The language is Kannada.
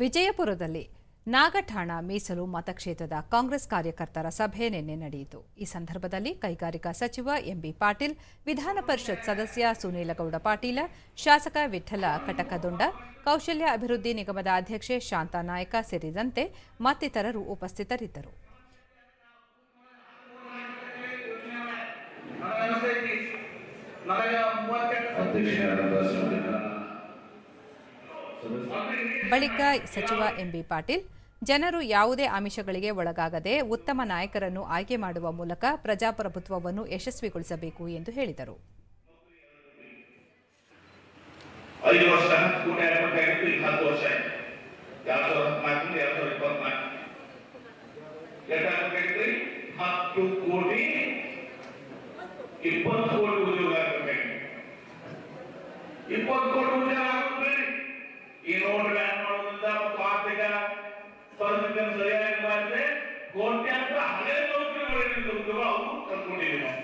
ವಿಜಯಪುರದಲ್ಲಿ ನಾಗಠಾಣ ಮೀಸಲು ಮತಕ್ಷೇತ್ರದ ಕಾಂಗ್ರೆಸ್ ಕಾರ್ಯಕರ್ತರ ಸಭೆ ನಿನ್ನೆ ನಡೆಯಿತು. ಈ ಸಂದರ್ಭದಲ್ಲಿ ಕೈಗಾರಿಕಾ ಸಚಿವ ಎಂಬಿ ಪಾಟೀಲ್, ವಿಧಾನ ಪರಿಷತ್ ಸದಸ್ಯ ಸುನೀಲಗೌಡ ಪಾಟೀಲ, ಶಾಸಕ ವಿಠ್ಠಲ ಕಟಕದೊಂಡ, ಕೌಶಲ್ಯ ಅಭಿವೃದ್ಧಿ ನಿಗಮದ ಅಧ್ಯಕ್ಷೆ ಶಾಂತಾ ನಾಯಕ ಸೇರಿದಂತೆ ಮತ್ತಿತರರು ಉಪಸ್ಥಿತರಿದ್ದರು. ಬಳಿಕ ಸಚಿವ ಎಂಬಿ ಪಾಟೀಲ್, ಜನರು ಯಾವುದೇ ಆಮಿಷಗಳಿಗೆ ಒಳಗಾಗದೆ ಉತ್ತಮ ನಾಯಕರನ್ನು ಆಯ್ಕೆ ಮಾಡುವ ಮೂಲಕ ಪ್ರಜಾಪ್ರಭುತ್ವವನ್ನು ಯಶಸ್ವಿಗೊಳಿಸಬೇಕು ಎಂದು ಹೇಳಿದರು. ಈ ನೋಟ್ ಬ್ಯಾನ್ ಮಾಡೋದ್ರಿಂದ ಮತ್ತು ಆರ್ಥಿಕ ಪರಿಸ್ಥಿತಿಯನ್ನು ಸರಿಯಾಗಿ ಮಾಡಿದ್ರೆ ಕೋಟ್ಯಾಂತರ ಹಳೆ ನೌಕರಿಗಳು ಅವರು ಕಲ್ತ್ಕೊಂಡಿದ್ದೀವಿ ನಾವು.